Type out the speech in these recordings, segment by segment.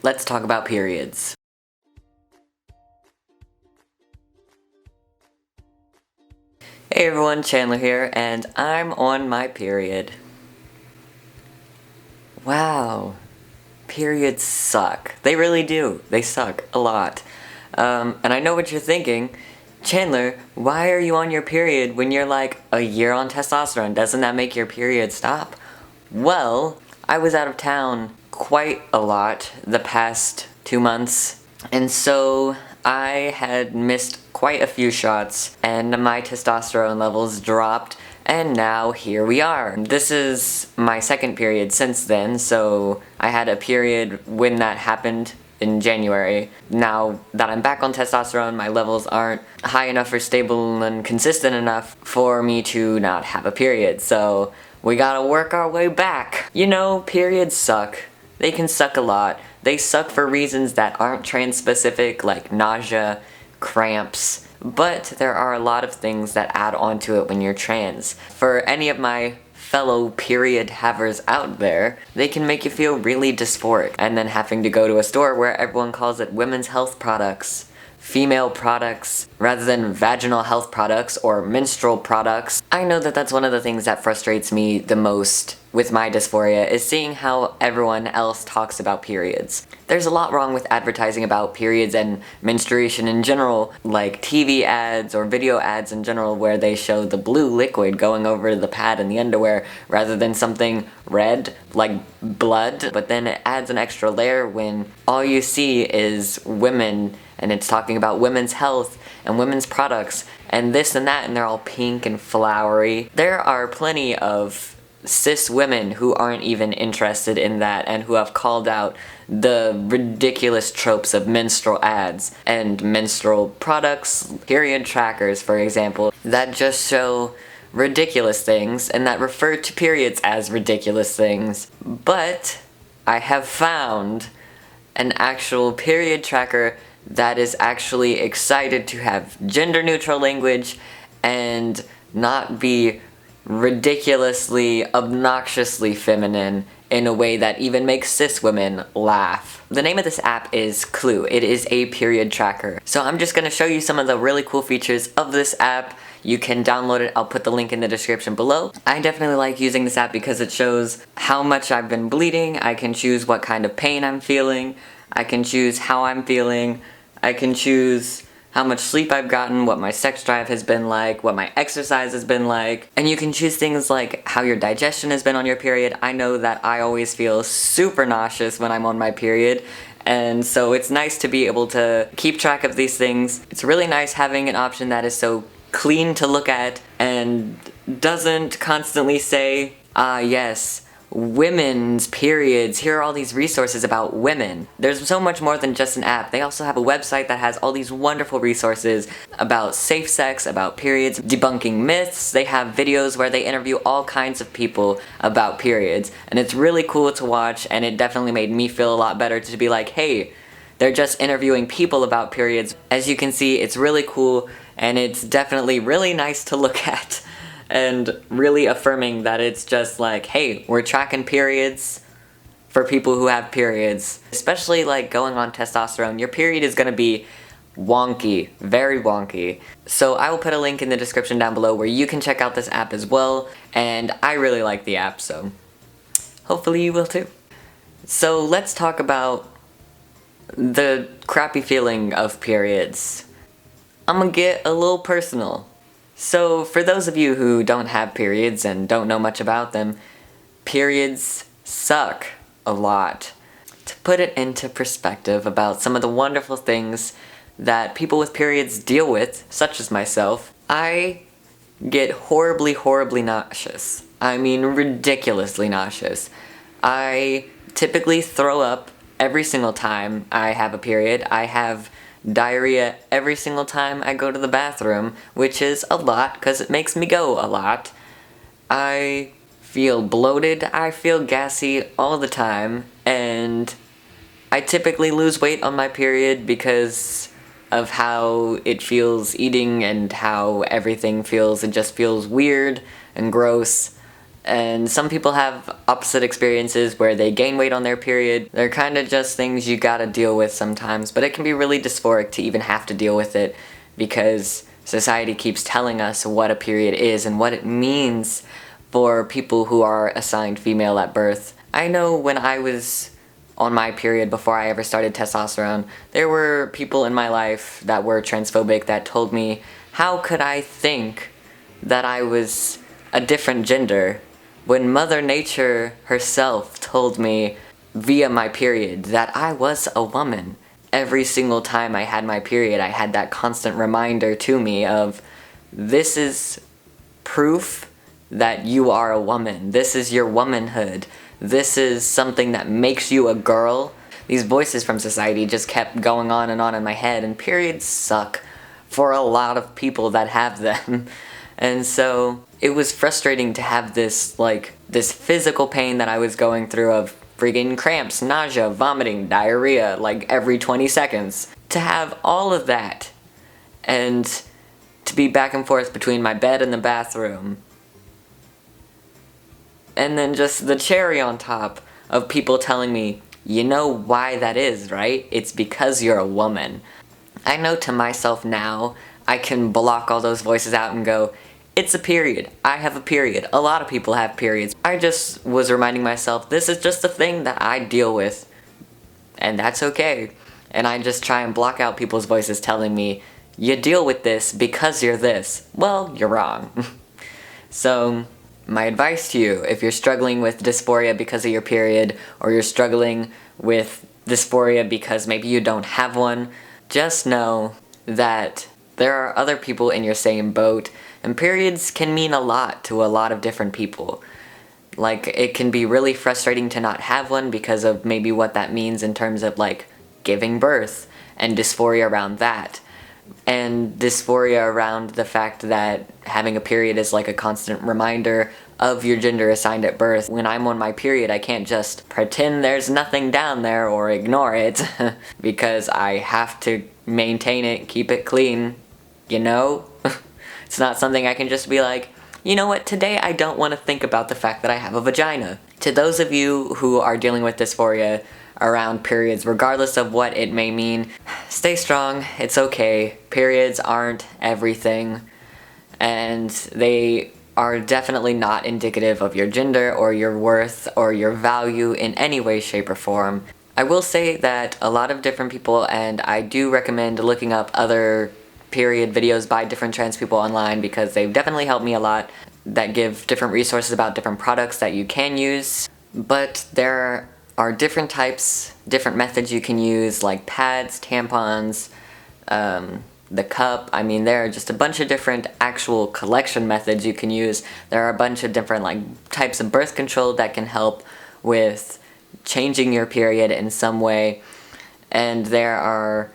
let's talk about periods. Hey everyone, Chandler here, and I'm on my period. Wow, periods suck. They really do. They suck a lot. And I know what you're thinking. Chandler, why are you on your period when you're like a year on testosterone? Doesn't that make your period stop? Well, I was out of town quite a lot the past 2 months, and so I had missed quite a few shots, and my testosterone levels dropped, and now here we are. This is my second period since then, so I had a period when that happened in January. Now that I'm back on testosterone, my levels aren't high enough or stable and consistent enough for me to not have a period, so we gotta work our way back. You know, periods suck. They can suck a lot. They suck for reasons that aren't trans-specific, like nausea, cramps, but there are a lot of things that add on to it when you're trans. For any of my fellow period havers out there, they can make you feel really dysphoric, and then having to go to a store where everyone calls it women's health products, female products, rather than vaginal health products or menstrual products. I know that that's one of the things that frustrates me the most with my dysphoria, is seeing how everyone else talks about periods. There's a lot wrong with advertising about periods and menstruation in general, like TV ads or video ads in general where they show the blue liquid going over the pad in the underwear rather than something red, like blood, but then it adds an extra layer when all you see is women, and it's talking about women's health and women's products and this and that, and they're all pink and flowery. There are plenty of cis women who aren't even interested in that and who have called out the ridiculous tropes of menstrual ads and menstrual products, period trackers, for example, that just show ridiculous things and that refer to periods as ridiculous things. But I have found an actual period tracker that is actually excited to have gender-neutral language and not be ridiculously, obnoxiously feminine in a way that even makes cis women laugh. The name of this app is Clue. It is a period tracker. So I'm just gonna show you some of the really cool features of this app. You can download it. I'll put the link in the description below. I definitely like using this app because it shows how much I've been bleeding. I can choose what kind of pain I'm feeling. I can choose how I'm feeling. I can choose how much sleep I've gotten, what my sex drive has been like, what my exercise has been like, and you can choose things like how your digestion has been on your period. I know that I always feel super nauseous when I'm on my period, and so it's nice to be able to keep track of these things. It's really nice having an option that is so clean to look at and doesn't constantly say, ah yes, women's periods, here are all these resources about women. There's so much more than just an app. They also have a website that has all these wonderful resources about safe sex, about periods, debunking myths. They have videos where they interview all kinds of people about periods, and it's really cool to watch, and it definitely made me feel a lot better to be like, hey, they're just interviewing people about periods. As you can see, it's really cool, and it's definitely really nice to look at. And really affirming that it's just like, hey, we're tracking periods for people who have periods. Especially like going on testosterone, your period is gonna be wonky, very wonky. So I will put a link in the description down below where you can check out this app as well, and I really like the app, so hopefully you will too. So let's talk about the crappy feeling of periods. I'm gonna get a little personal. So, for those of you who don't have periods and don't know much about them, periods suck a lot. To put it into perspective about some of the wonderful things that people with periods deal with, such as myself, I get horribly, horribly nauseous. I mean, ridiculously nauseous. I typically throw up every single time I have a period. I have diarrhea every single time I go to the bathroom, which is a lot because it makes me go a lot. I feel bloated, I feel gassy all the time, and I typically lose weight on my period because of how it feels eating and how everything feels. It just feels weird and gross. And some people have opposite experiences where they gain weight on their period. They're kind of just things you gotta deal with sometimes, but it can be really dysphoric to even have to deal with it because society keeps telling us what a period is and what it means for people who are assigned female at birth. I know when I was on my period before I ever started testosterone, there were people in my life that were transphobic that told me, how could I think that I was a different gender when Mother Nature herself told me via my period that I was a woman? Every single time I had my period, I had that constant reminder to me of, this is proof that you are a woman. This is your womanhood. This is something that makes you a girl. These voices from society just kept going on in my head, and periods suck for a lot of people that have them. And so it was frustrating to have this physical pain that I was going through of friggin' cramps, nausea, vomiting, diarrhea, every 20 seconds. To have all of that, and to be back and forth between my bed and the bathroom. And then just the cherry on top of people telling me, you know why that is, right? It's because you're a woman. I know to myself now, I can block all those voices out and go, it's a period. I have a period. A lot of people have periods. I just was reminding myself, this is just a thing that I deal with, and that's okay. And I just try and block out people's voices telling me, you deal with this because you're this. Well, you're wrong. So, my advice to you, if you're struggling with dysphoria because of your period, or you're struggling with dysphoria because maybe you don't have one, just know that there are other people in your same boat, and periods can mean a lot to a lot of different people. It can be really frustrating to not have one because of maybe what that means in terms of, giving birth, and dysphoria around that. And dysphoria around the fact that having a period is a constant reminder of your gender assigned at birth. When I'm on my period, I can't just pretend there's nothing down there or ignore it because I have to maintain it, keep it clean, you know? It's not something I can just be like, you know what, today I don't want to think about the fact that I have a vagina. To those of you who are dealing with dysphoria around periods, regardless of what it may mean, stay strong, it's okay. Periods aren't everything, and they are definitely not indicative of your gender or your worth or your value in any way, shape, or form. I will say that a lot of different people, and I do recommend looking up other period videos by different trans people online because they've definitely helped me a lot, that give different resources about different products that you can use. But there are different types, different methods you can use, like pads, tampons, the cup. I mean, there are just a bunch of different actual collection methods you can use. There are a bunch of different types of birth control that can help with changing your period in some way. And there are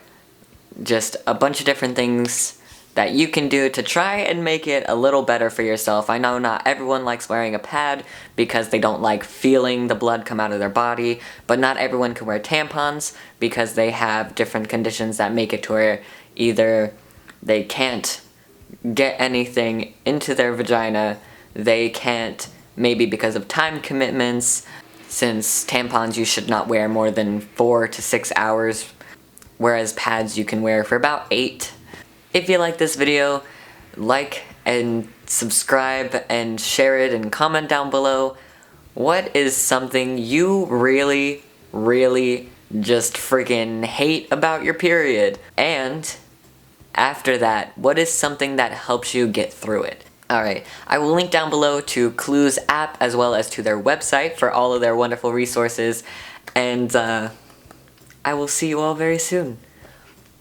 just a bunch of different things that you can do to try and make it a little better for yourself. I know not everyone likes wearing a pad because they don't like feeling the blood come out of their body, but not everyone can wear tampons because they have different conditions that make it to where either they can't get anything into their vagina, they can't, maybe because of time commitments, since tampons you should not wear more than 4 to 6 hours, whereas pads you can wear for about 8. If you like this video, like and subscribe and share it and comment down below. What is something you really, really just freaking hate about your period? And after that, what is something that helps you get through it? Alright, I will link down below to Clue's app as well as to their website for all of their wonderful resources. And I will see you all very soon.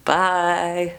Bye!